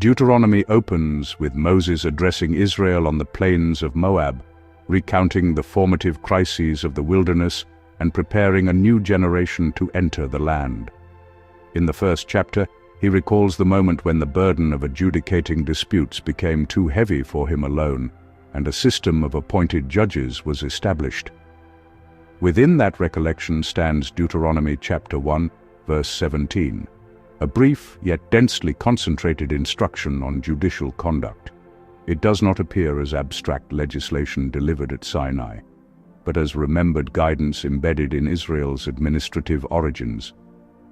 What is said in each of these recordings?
Deuteronomy opens with Moses addressing Israel on the plains of Moab, recounting the formative crises of the wilderness and preparing a new generation to enter the land. In the first chapter, he recalls the moment when the burden of adjudicating disputes became too heavy for him alone, and a system of appointed judges was established. Within that recollection stands Deuteronomy chapter 1, verse 17, a brief yet densely concentrated instruction on judicial conduct. It does not appear as abstract legislation delivered at Sinai, but as remembered guidance embedded in Israel's administrative origins.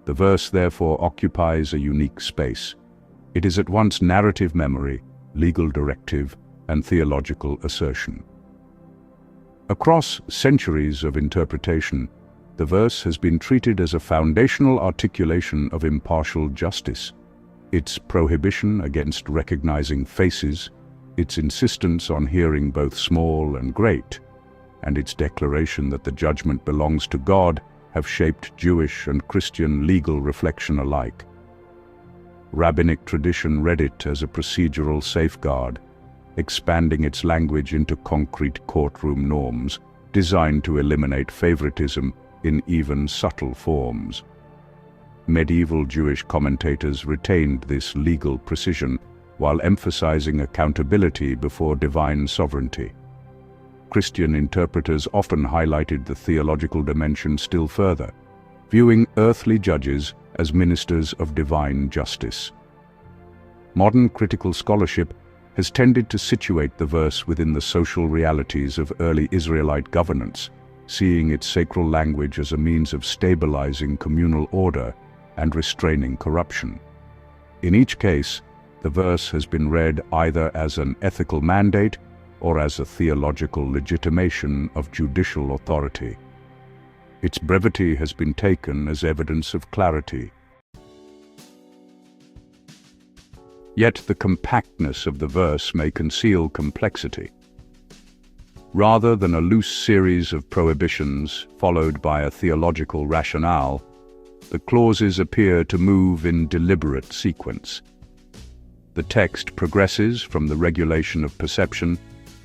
The verse therefore occupies a unique space. It is at once narrative memory, legal directive, and theological assertion. Across centuries of interpretation, the verse has been treated as a foundational articulation of impartial justice. Its prohibition against recognizing faces, its insistence on hearing both small and great, and its declaration that the judgment belongs to God have shaped Jewish and Christian legal reflection alike. Rabbinic tradition read it as a procedural safeguard, expanding its language into concrete courtroom norms designed to eliminate favoritism in even subtle forms. Medieval Jewish commentators retained this legal precision while emphasizing accountability before divine sovereignty. Christian interpreters often highlighted the theological dimension still further, viewing earthly judges as ministers of divine justice. Modern critical scholarship has tended to situate the verse within the social realities of early Israelite governance, seeing its sacral language as a means of stabilizing communal order and restraining corruption. In each case, the verse has been read either as an ethical mandate or as a theological legitimation of judicial authority. Its brevity has been taken as evidence of clarity. Yet the compactness of the verse may conceal complexity. Rather than a loose series of prohibitions followed by a theological rationale, the clauses appear to move in deliberate sequence. The text progresses from the regulation of perception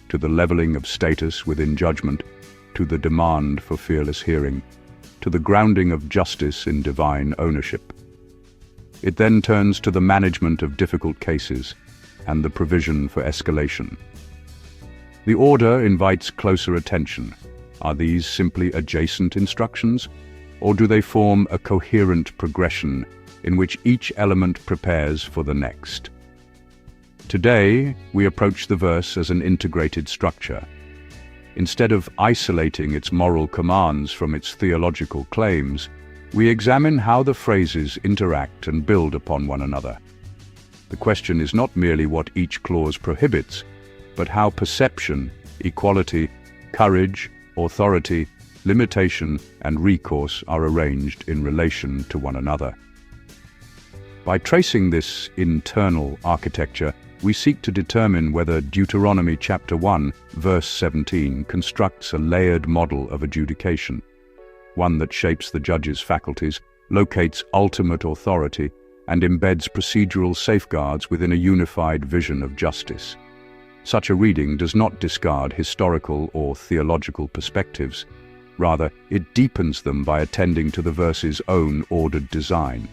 to the leveling of status within judgment, to the demand for fearless hearing, to the grounding of justice in divine ownership. It then turns to the management of difficult cases and the provision for escalation. The order invites closer attention. Are these simply adjacent instructions, or do they form a coherent progression in which each element prepares for the next? Today, we approach the verse as an integrated structure. Instead of isolating its moral commands from its theological claims, we examine how the phrases interact and build upon one another. The question is not merely what each clause prohibits, but how perception, equality, courage, authority, limitation, and recourse are arranged in relation to one another. By tracing this internal architecture, we seek to determine whether Deuteronomy chapter 1, verse 17 constructs a layered model of adjudication, one that shapes the judge's faculties, locates ultimate authority, and embeds procedural safeguards within a unified vision of justice. Such a reading does not discard historical or theological perspectives. Rather, it deepens them by attending to the verse's own ordered design.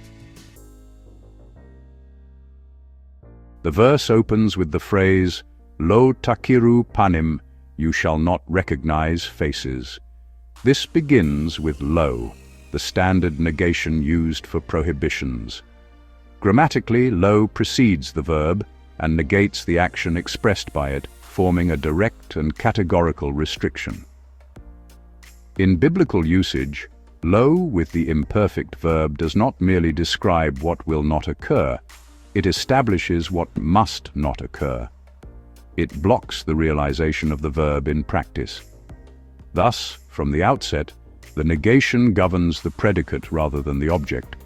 The verse opens with the phrase, "Lo takiru panim," you shall not recognize faces. This begins with lo, the standard negation used for prohibitions. Grammatically, lo precedes the verb and negates the action expressed by it, forming a direct and categorical restriction. In biblical usage, lo with the imperfect verb does not merely describe what will not occur, it establishes what must not occur. It blocks the realization of the verb in practice. Thus, from the outset, the negation governs the predicate rather than the object.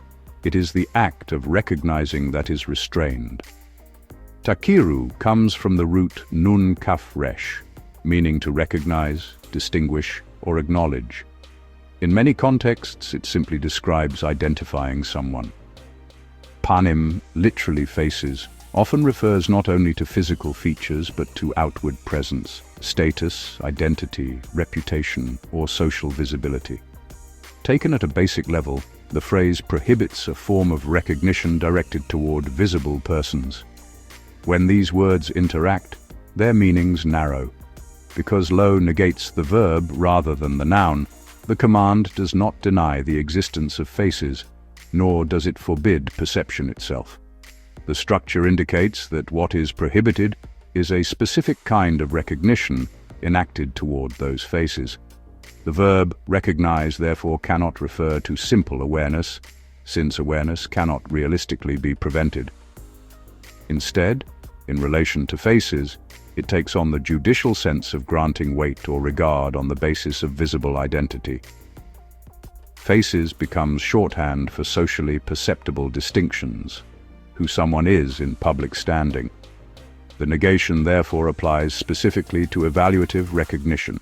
It is the act of recognizing that is restrained. Takiru comes from the root nun kaf resh, meaning to recognize, distinguish, or acknowledge. In many contexts, it simply describes identifying someone. Panim, literally faces, often refers not only to physical features but to outward presence, status, identity, reputation, or social visibility. Taken at a basic level, the phrase prohibits a form of recognition directed toward visible persons. When these words interact, their meanings narrow. Because lo negates the verb rather than the noun, the command does not deny the existence of faces, nor does it forbid perception itself. The structure indicates that what is prohibited is a specific kind of recognition enacted toward those faces. The verb recognize therefore cannot refer to simple awareness, since awareness cannot realistically be prevented. Instead, in relation to faces, it takes on the judicial sense of granting weight or regard on the basis of visible identity. Faces becomes shorthand for socially perceptible distinctions, who someone is in public standing. The negation therefore applies specifically to evaluative recognition.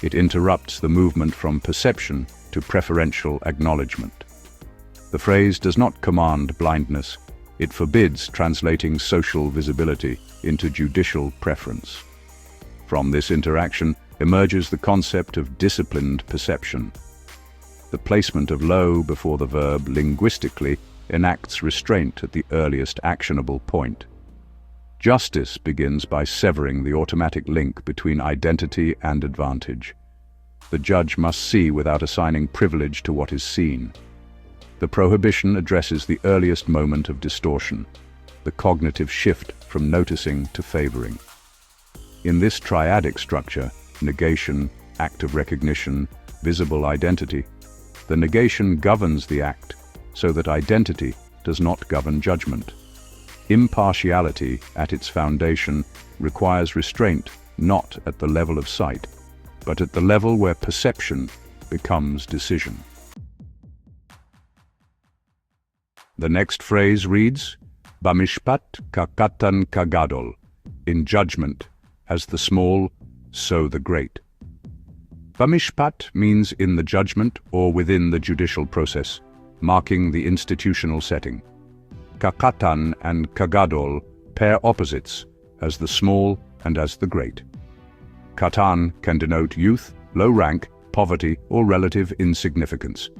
It interrupts the movement from perception to preferential acknowledgement. The phrase does not command blindness. It forbids translating social visibility into judicial preference. From this interaction emerges the concept of disciplined perception. The placement of lo before the verb linguistically enacts restraint at the earliest actionable point. Justice begins by severing the automatic link between identity and advantage. The judge must see without assigning privilege to what is seen. The prohibition addresses the earliest moment of distortion, the cognitive shift from noticing to favoring. In this triadic structure, negation, act of recognition, visible identity, the negation governs the act so that identity does not govern judgment. Impartiality, at its foundation, requires restraint not at the level of sight, but at the level where perception becomes decision. The next phrase reads, Bamishpat kakatan kagadol, in judgment, as the small, so the great. Bamishpat means in the judgment or within the judicial process, marking the institutional setting. Kakatan and kagadol pair opposites, as the small and as the great. Katan can denote youth, low rank, poverty, or relative insignificance.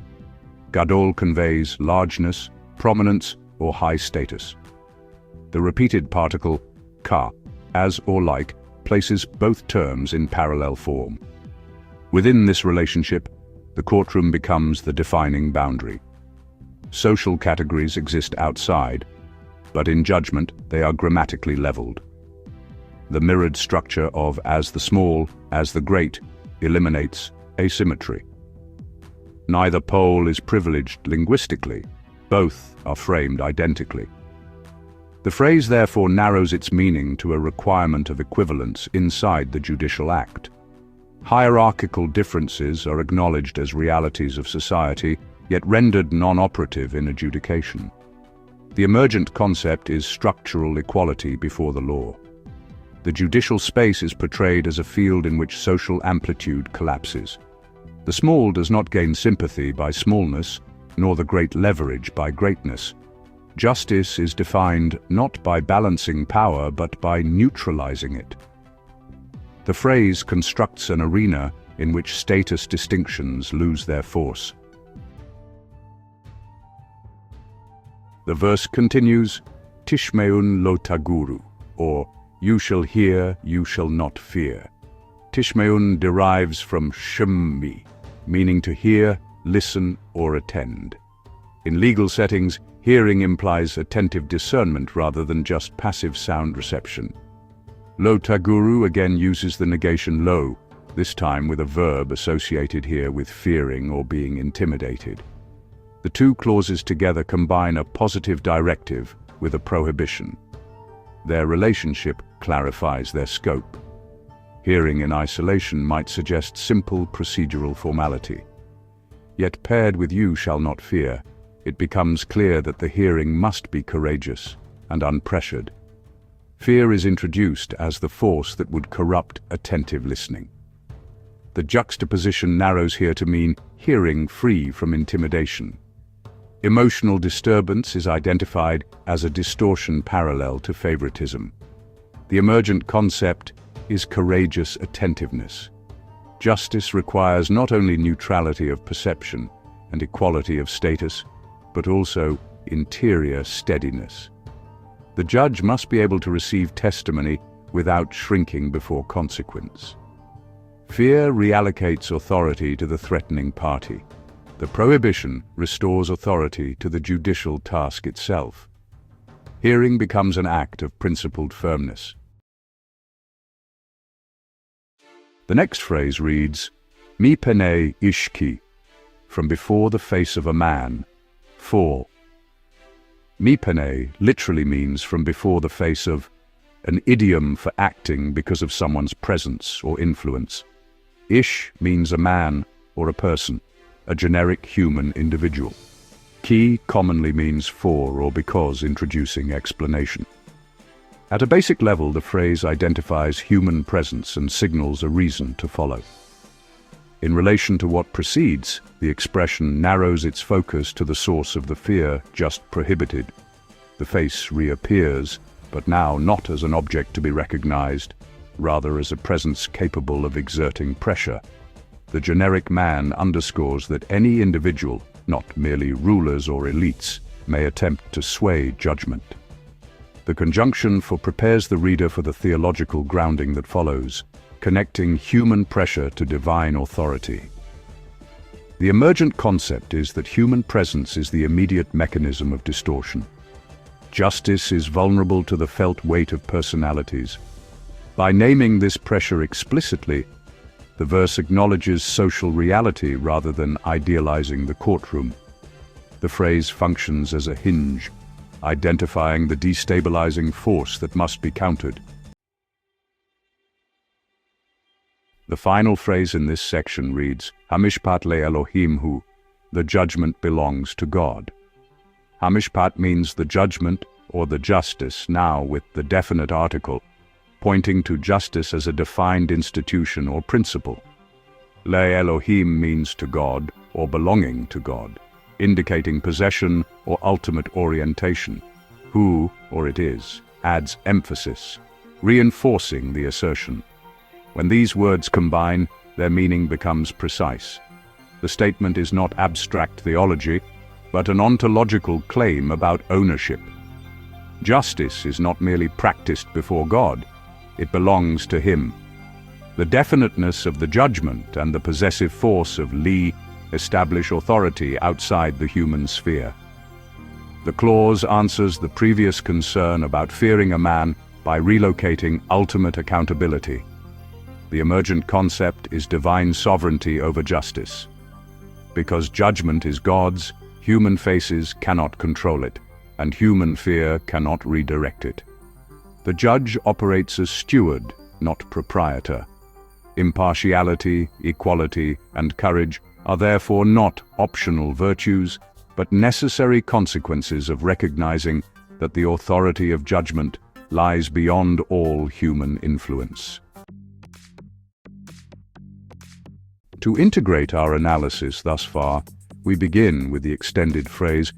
Gadol conveys largeness, prominence, or high status. The repeated particle ka, as or like, places both terms in parallel form. Within this relationship, the courtroom becomes the defining boundary. Social categories exist outside, but in judgment they are grammatically leveled. The mirrored structure of as the small, as the great eliminates asymmetry. Neither pole is privileged linguistically, both are framed identically. The phrase therefore narrows its meaning to a requirement of equivalence inside the judicial act. Hierarchical differences are acknowledged as realities of society, yet rendered non-operative in adjudication. The emergent concept is structural equality before the law. The judicial space is portrayed as a field in which social amplitude collapses. The small does not gain sympathy by smallness, nor the great leverage by greatness. Justice is defined not by balancing power, but by neutralizing it. The phrase constructs an arena in which status distinctions lose their force. The verse continues, Tishmeun lo taguru, or you shall hear, you shall not fear. Tishmeun derives from shemmi, meaning to hear, listen, or attend. In legal settings, hearing implies attentive discernment rather than just passive sound reception. Lo taguru again uses the negation lo, this time with a verb associated here with fearing or being intimidated. The two clauses together combine a positive directive with a prohibition. Their relationship clarifies their scope. Hearing in isolation might suggest simple procedural formality. Yet paired with you shall not fear, it becomes clear that the hearing must be courageous and unpressured. Fear is introduced as the force that would corrupt attentive listening. The juxtaposition narrows here to mean hearing free from intimidation. Emotional disturbance is identified as a distortion parallel to favoritism. The emergent concept is courageous attentiveness. Justice requires not only neutrality of perception and equality of status, but also interior steadiness. The judge must be able to receive testimony without shrinking before consequence. Fear reallocates authority to the threatening party. The prohibition restores authority to the judicial task itself. Hearing becomes an act of principled firmness. The next phrase reads, Mi pene ishki, from before the face of a man, 4. Mi pene literally means from before the face of, an idiom for acting because of someone's presence or influence. Ish means a man or a person, a generic human individual. Ki commonly means for or because, introducing explanation. At a basic level, the phrase identifies human presence and signals a reason to follow. In relation to what precedes, the expression narrows its focus to the source of the fear just prohibited. The face reappears, but now not as an object to be recognized, rather as a presence capable of exerting pressure. The generic man underscores that any individual, not merely rulers or elites, may attempt to sway judgment. The conjunction for prepares the reader for the theological grounding that follows, connecting human pressure to divine authority. The emergent concept is that human presence is the immediate mechanism of distortion. Justice is vulnerable to the felt weight of personalities. By naming this pressure explicitly, the verse acknowledges social reality rather than idealizing the courtroom. The phrase functions as a hinge, identifying the destabilizing force that must be countered. The final phrase in this section reads, Hamishpat le Elohim hu, the judgment belongs to God. Hamishpat means the judgment or the justice, now with the definite article, pointing to justice as a defined institution or principle. Le Elohim means to God or belonging to God, indicating possession or ultimate orientation. Who, or it is, adds emphasis, reinforcing the assertion. When these words combine, their meaning becomes precise. The statement is not abstract theology, but an ontological claim about ownership. Justice is not merely practiced before God, it belongs to Him. The definiteness of the judgment and the possessive force of li establish authority outside the human sphere. The clause answers the previous concern about fearing a man by relocating ultimate accountability. The emergent concept is divine sovereignty over justice. Because judgment is God's, human faces cannot control it, and human fear cannot redirect it. The judge operates as steward, not proprietor. Impartiality, equality, and courage are therefore not optional virtues, but necessary consequences of recognizing that the authority of judgment lies beyond all human influence. To integrate our analysis thus far, we begin with the extended phrase,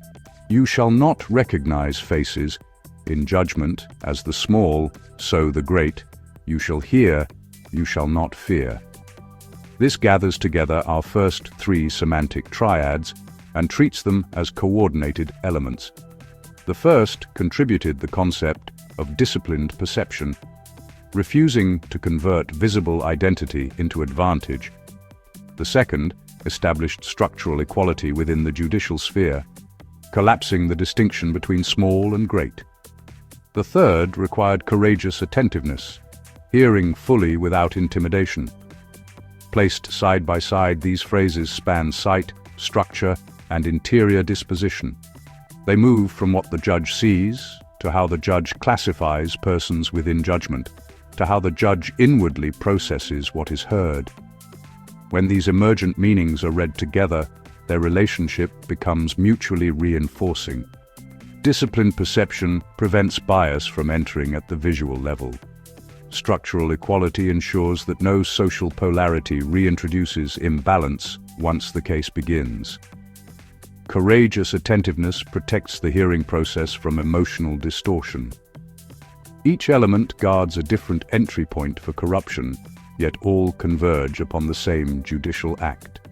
"You shall not recognize faces in judgment as the small, so the great. You shall hear, you shall not fear." This gathers together our first three semantic triads and treats them as coordinated elements. The first contributed the concept of disciplined perception, refusing to convert visible identity into advantage. The second established structural equality within the judicial sphere, collapsing the distinction between small and great. The third required courageous attentiveness, hearing fully without intimidation. Placed side by side, these phrases span sight, structure, and interior disposition. They move from what the judge sees to how the judge classifies persons within judgment, to how the judge inwardly processes what is heard. When these emergent meanings are read together, their relationship becomes mutually reinforcing. Disciplined perception prevents bias from entering at the visual level. Structural equality ensures that no social polarity reintroduces imbalance once the case begins. courageous attentiveness protects the hearing process from emotional distortion. Each element guards a different entry point for corruption, yet all converge upon the same judicial act.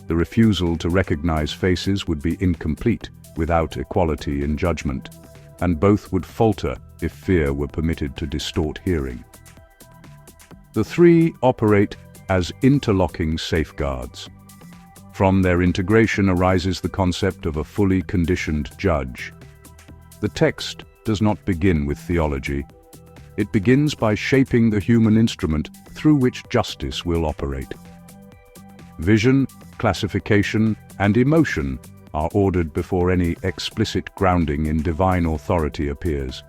The refusal to recognize faces would be incomplete without equality in judgment, and both would falter if fear were permitted to distort hearing. The three operate as interlocking safeguards. From their integration arises the concept of a fully conditioned judge. The text does not begin with theology. It begins by shaping the human instrument through which justice will operate. Vision, classification, and emotion are ordered before any explicit grounding in divine authority appears.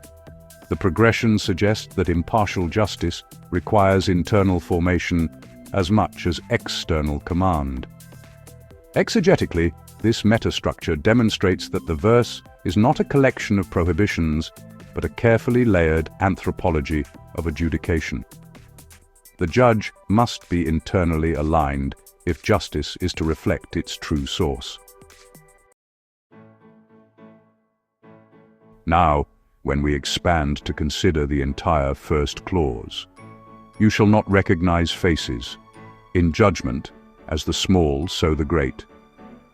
The progression suggests that impartial justice requires internal formation as much as external command. Exegetically, this metastructure demonstrates that the verse is not a collection of prohibitions, but a carefully layered anthropology of adjudication. The judge must be internally aligned if justice is to reflect its true source. Now, when we expand to consider the entire first clause, you shall not recognize faces. In judgment, as the small, so the great.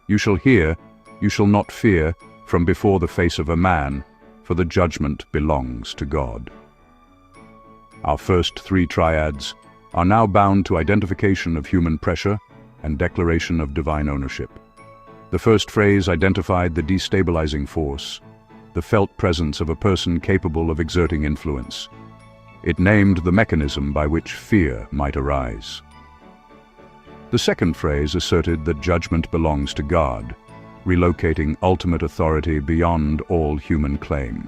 You shall hear, you shall not fear, from before the face of a man, for the judgment belongs to God. Our first three triads are now bound to identification of human pressure and declaration of divine ownership. The first phrase identified the destabilizing force, the felt presence of a person capable of exerting influence. It named the mechanism by which fear might arise. The second phrase asserted that judgment belongs to God, relocating ultimate authority beyond all human claim.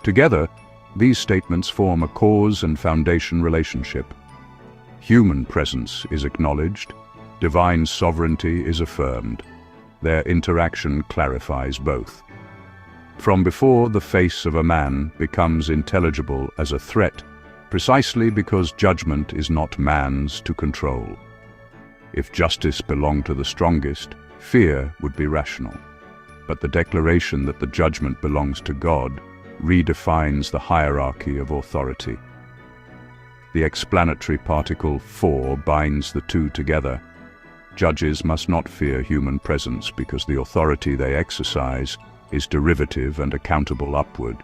Together, these statements form a cause and foundation relationship. Human presence is acknowledged, divine sovereignty is affirmed. Their interaction clarifies both. From before the face of a man becomes intelligible as a threat, precisely because judgment is not man's to control. If justice belonged to the strongest, fear would be rational. But the declaration that the judgment belongs to God redefines the hierarchy of authority. The explanatory particle for binds the two together. Judges must not fear human presence because the authority they exercise is derivative and accountable upward.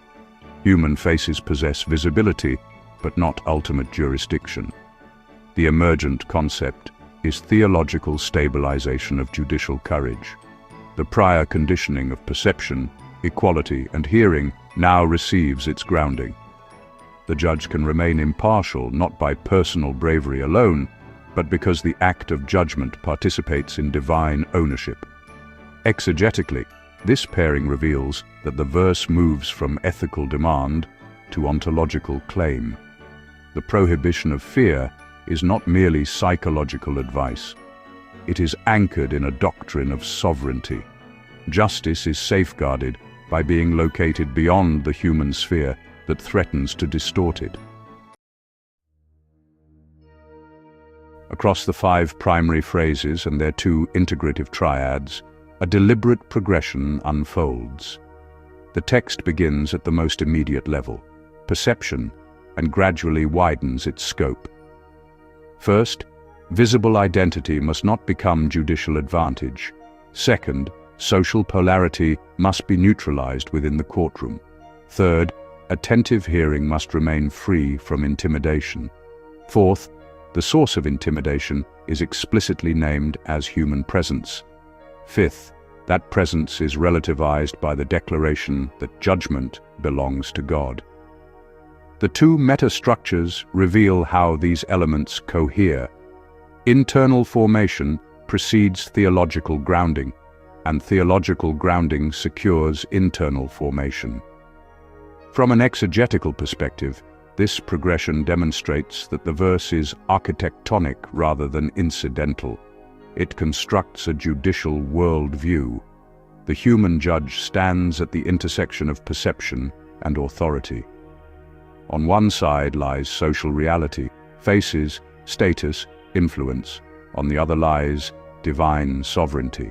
Human faces possess visibility, but not ultimate jurisdiction. The emergent concept is theological stabilization of judicial courage. The prior conditioning of perception, equality, and hearing now receives its grounding. The judge can remain impartial not by personal bravery alone, but because the act of judgment participates in divine ownership. Exegetically, this pairing reveals that the verse moves from ethical demand to ontological claim. The prohibition of fear is not merely psychological advice. It is anchored in a doctrine of sovereignty. Justice is safeguarded by being located beyond the human sphere that threatens to distort it. Across the 5 primary phrases and their 2 integrative triads, a deliberate progression unfolds. The text begins at the most immediate level, perception, and gradually widens its scope. First, visible identity must not become judicial advantage. Second, social polarity must be neutralized within the courtroom. Third, attentive hearing must remain free from intimidation. Fourth, the source of intimidation is explicitly named as human presence. Fifth, that presence is relativized by the declaration that judgment belongs to God. The 2 metastructures reveal how these elements cohere. Internal formation precedes theological grounding, and theological grounding secures internal formation. From an exegetical perspective, this progression demonstrates that the verse is architectonic rather than incidental. It constructs a judicial worldview. The human judge stands at the intersection of perception and authority. On one side lies social reality, faces, status, influence. On the other lies divine sovereignty.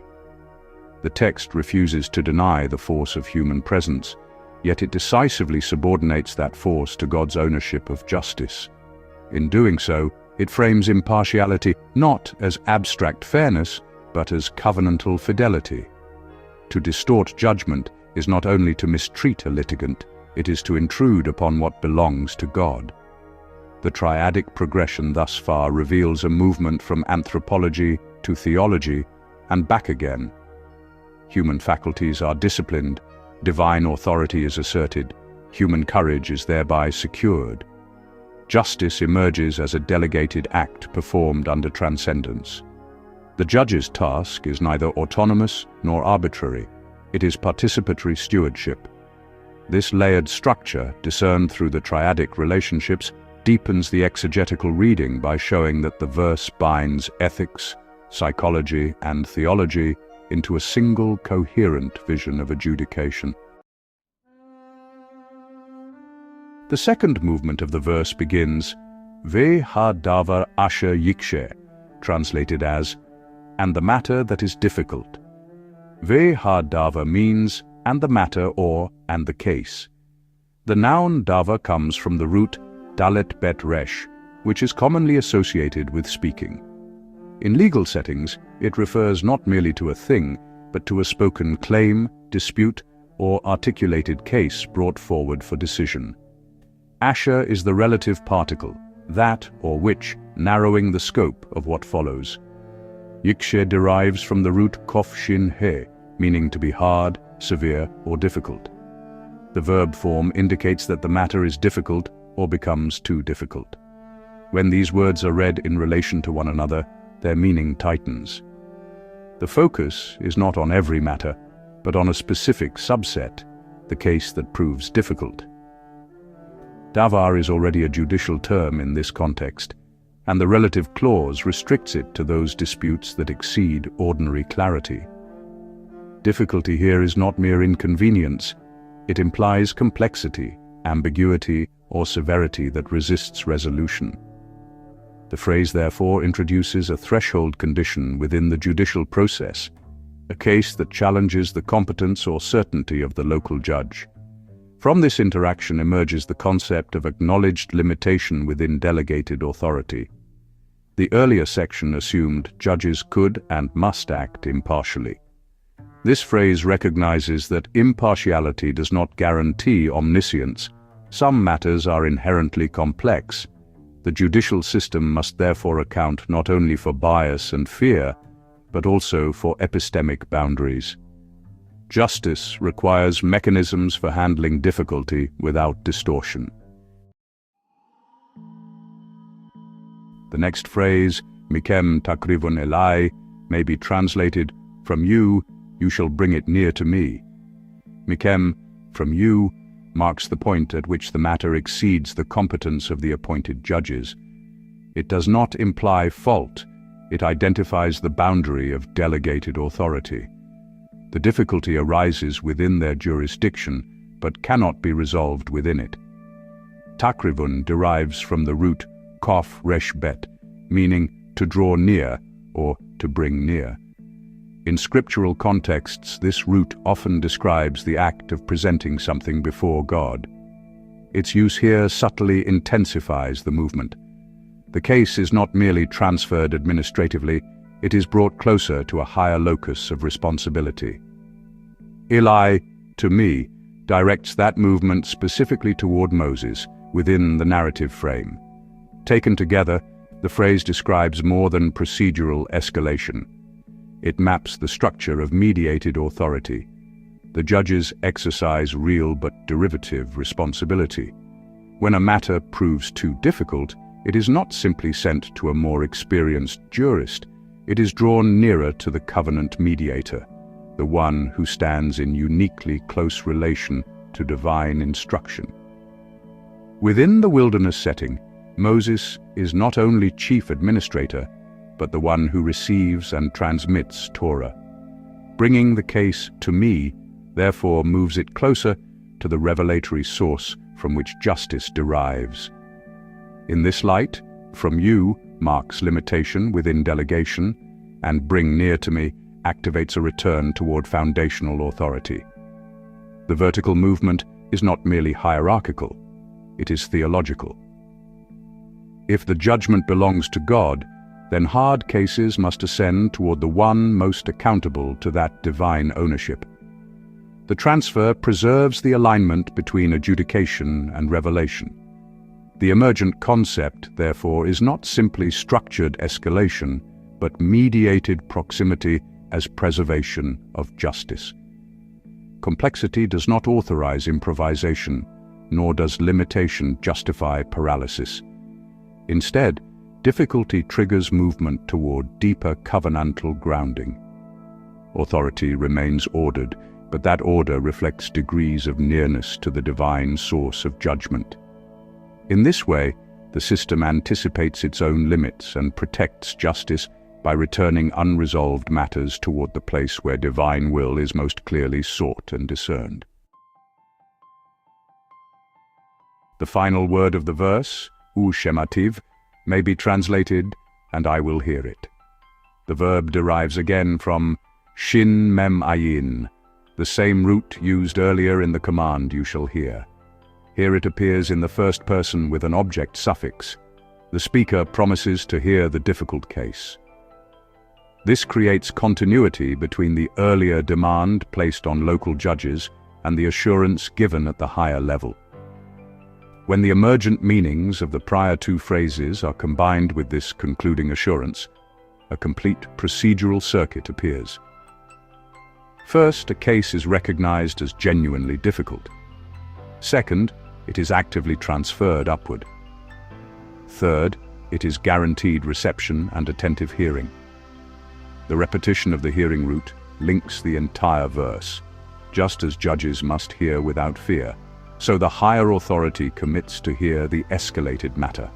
The text refuses to deny the force of human presence, yet it decisively subordinates that force to God's ownership of justice. In doing so, it frames impartiality not as abstract fairness, but as covenantal fidelity. To distort judgment is not only to mistreat a litigant, it is to intrude upon what belongs to God. The triadic progression thus far reveals a movement from anthropology to theology and back again. Human faculties are disciplined, divine authority is asserted, human courage is thereby secured. Justice emerges as a delegated act performed under transcendence. The judge's task is neither autonomous nor arbitrary, it is participatory stewardship. This layered structure, discerned through the triadic relationships, deepens the exegetical reading by showing that the verse binds ethics, psychology, and theology into a single coherent vision of adjudication. The second movement of the verse begins, Ve ha-davar asher yikshe, translated as, and the matter that is difficult. Ve ha-davar means, and the matter, or, and the case. The noun davar comes from the root dalet bet resh, which is commonly associated with speaking. In legal settings, it refers not merely to a thing, but to a spoken claim, dispute, or articulated case brought forward for decision. Asher is the relative particle, that or which, narrowing the scope of what follows. Yikshe derives from the root kof shin he, meaning to be hard, severe, or difficult. The verb form indicates that the matter is difficult or becomes too difficult. When these words are read in relation to one another, their meaning tightens. The focus is not on every matter, but on a specific subset, the case that proves difficult. Davar is already a judicial term in this context, and the relative clause restricts it to those disputes that exceed ordinary clarity. Difficulty here is not mere inconvenience, it implies complexity, ambiguity, or severity that resists resolution. The phrase therefore introduces a threshold condition within the judicial process, a case that challenges the competence or certainty of the local judge. From this interaction emerges the concept of acknowledged limitation within delegated authority. The earlier section assumed judges could and must act impartially. This phrase recognizes that impartiality does not guarantee omniscience. Some matters are inherently complex. The judicial system must therefore account not only for bias and fear, but also for epistemic boundaries. Justice requires mechanisms for handling difficulty without distortion. The next phrase, mikem takrivun elai, may be translated, from you, you shall bring it near to me. Mikem, from you, marks the point at which the matter exceeds the competence of the appointed judges. It does not imply fault, it identifies the boundary of delegated authority. The difficulty arises within their jurisdiction, but cannot be resolved within it. Takrivun derives from the root kof resh bet, meaning to draw near or to bring near. In scriptural contexts, this root often describes the act of presenting something before God. Its use here subtly intensifies the movement. The case is not merely transferred administratively, it is brought closer to a higher locus of responsibility. Eli, to me, directs that movement specifically toward Moses, within the narrative frame. Taken together, the phrase describes more than procedural escalation. It maps the structure of mediated authority. The judges exercise real but derivative responsibility. When a matter proves too difficult, it is not simply sent to a more experienced jurist. It is drawn nearer to the covenant mediator, the one who stands in uniquely close relation to divine instruction. Within the wilderness setting, Moses is not only chief administrator, but the one who receives and transmits Torah. Bringing the case to me, therefore, moves it closer to the revelatory source from which justice derives. In this light, from you marks limitation within delegation, and bring near to me activates a return toward foundational authority. The vertical movement is not merely hierarchical, it is theological. If the judgment belongs to God, then hard cases must ascend toward the one most accountable to that divine ownership. The transfer preserves the alignment between adjudication and revelation. The emergent concept, therefore, is not simply structured escalation, but mediated proximity as preservation of justice. Complexity does not authorize improvisation, nor does limitation justify paralysis. Instead, difficulty triggers movement toward deeper covenantal grounding. Authority remains ordered, but that order reflects degrees of nearness to the divine source of judgment. In this way, the system anticipates its own limits and protects justice by returning unresolved matters toward the place where divine will is most clearly sought and discerned. The final word of the verse, formative, may be translated, "and I will hear it." The verb derives again from shin mem ayin, the same root used earlier in the command, "you shall hear." Here it appears in the first person with an object suffix. The speaker promises to hear the difficult case. This creates continuity between the earlier demand placed on local judges and the assurance given at the higher level. When the emergent meanings of the prior two phrases are combined with this concluding assurance, a complete procedural circuit appears. First, a case is recognized as genuinely difficult. Second, it is actively transferred upward. Third, it is guaranteed reception and attentive hearing. The repetition of the hearing root links the entire verse. Just as judges must hear without fear, so the higher authority commits to hear the escalated matter.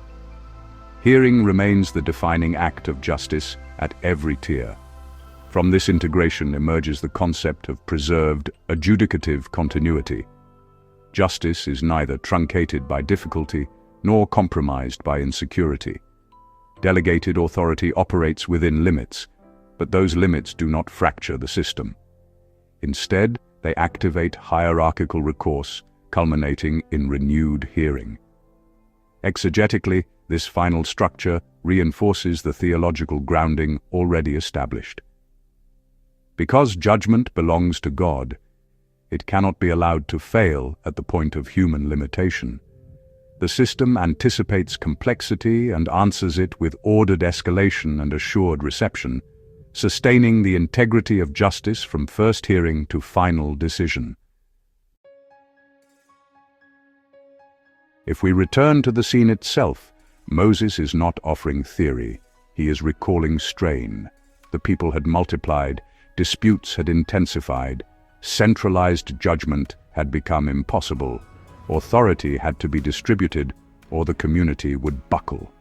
Hearing remains the defining act of justice at every tier. From this integration emerges the concept of preserved adjudicative continuity. Justice is neither truncated by difficulty nor compromised by insecurity. Delegated authority operates within limits, but those limits do not fracture the system. Instead, they activate hierarchical recourse, culminating in renewed hearing. Exegetically, this final structure reinforces the theological grounding already established. Because judgment belongs to God, it cannot be allowed to fail at the point of human limitation. The system anticipates complexity and answers it with ordered escalation and assured reception, sustaining the integrity of justice from first hearing to final decision. If we return to the scene itself, Moses is not offering theory, he is recalling strain. The people had multiplied, disputes had intensified, centralized judgment had become impossible, authority had to be distributed or the community would buckle.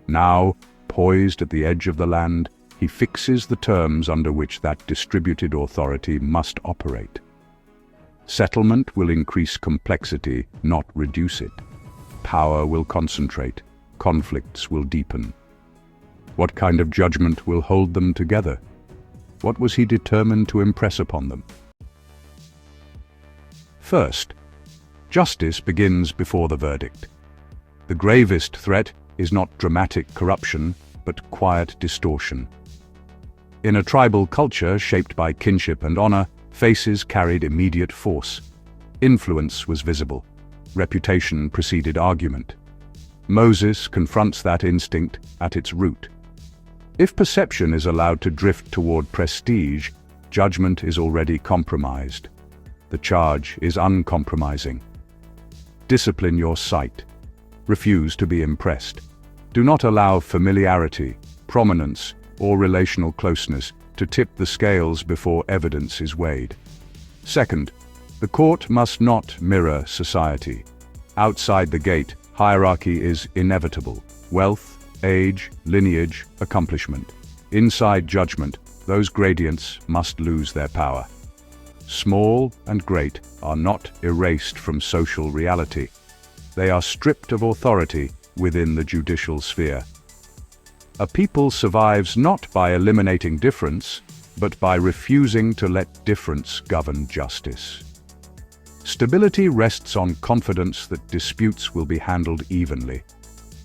Now, poised at the edge of the land, he fixes the terms under which that distributed authority must operate. Settlement will increase complexity, not reduce it. Power will concentrate, conflicts will deepen. What kind of judgment will hold them together? What was he determined to impress upon them? First, justice begins before the verdict. The gravest threat is not dramatic corruption, but quiet distortion. In a tribal culture shaped by kinship and honor, faces carried immediate force. Influence was visible. Reputation preceded argument. Moses confronts that instinct at its root. If perception is allowed to drift toward prestige, judgment is already compromised. The charge is uncompromising. Discipline your sight. Refuse to be impressed. Do not allow familiarity, prominence, or relational closeness to tip the scales before evidence is weighed. Second, the court must not mirror society. Outside the gate, hierarchy is inevitable. Wealth, age, lineage, accomplishment. Inside judgment, those gradients must lose their power. Small and great are not erased from social reality. They are stripped of authority within the judicial sphere. A people survives not by eliminating difference, but by refusing to let difference govern justice. Stability rests on confidence that disputes will be handled evenly.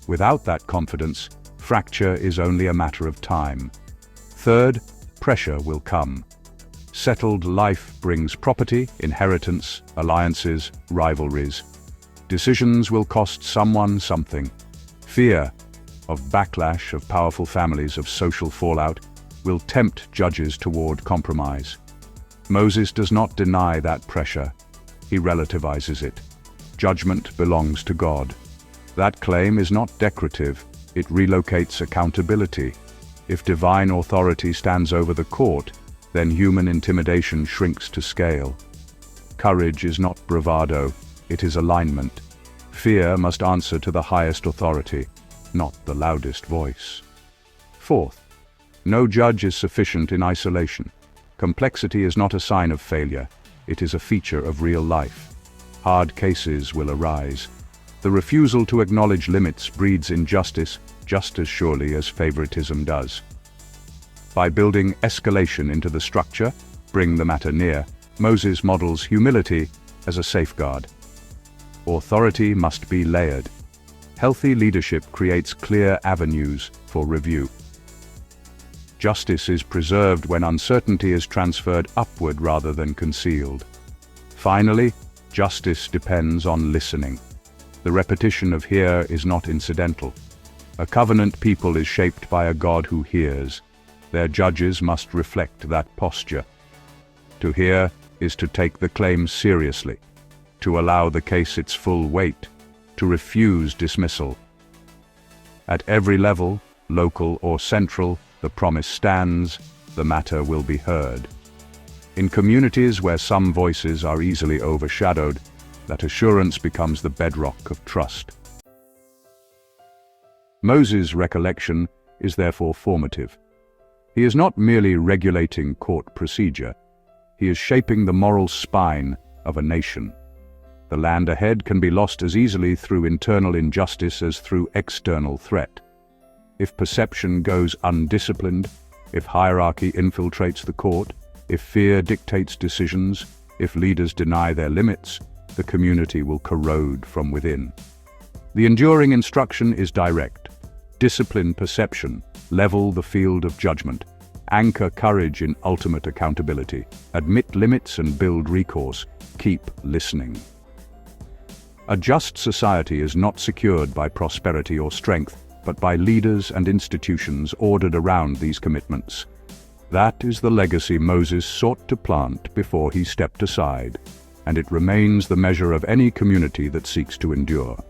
Without that confidence, fracture is only a matter of time. Third, pressure will come. Settled life brings property, inheritance, alliances, rivalries. Decisions will cost someone something. Fear of backlash, of powerful families, of social fallout, will tempt judges toward compromise. Moses does not deny that pressure. He relativizes it. Judgment belongs to God. That claim is not decorative. It relocates accountability. If divine authority stands over the court, then human intimidation shrinks to scale. Courage is not bravado, it is alignment. Fear must answer to the highest authority, not the loudest voice. Fourth, no judge is sufficient in isolation. Complexity is not a sign of failure, it is a feature of real life. Hard cases will arise. The refusal to acknowledge limits breeds injustice just as surely as favoritism does. By building escalation into the structure, bring the matter near, Moses models humility as a safeguard. Authority must be layered. Healthy leadership creates clear avenues for review. Justice is preserved when uncertainty is transferred upward rather than concealed. Finally, justice depends on listening. The repetition of "hear" is not incidental. A covenant people is shaped by a God who hears. Their judges must reflect that posture. To hear is to take the claim seriously, to allow the case its full weight, to refuse dismissal. At every level, local or central, the promise stands, the matter will be heard. In communities where some voices are easily overshadowed, that assurance becomes the bedrock of trust. Moses' recollection is therefore formative. He is not merely regulating court procedure, he is shaping the moral spine of a nation. The land ahead can be lost as easily through internal injustice as through external threat. If perception goes undisciplined, if hierarchy infiltrates the court, if fear dictates decisions, if leaders deny their limits, the community will corrode from within. The enduring instruction is direct. Discipline perception, level the field of judgment, anchor courage in ultimate accountability, admit limits and build recourse, keep listening. A just society is not secured by prosperity or strength, but by leaders and institutions ordered around these commitments. That is the legacy Moses sought to plant before he stepped aside, and it remains the measure of any community that seeks to endure.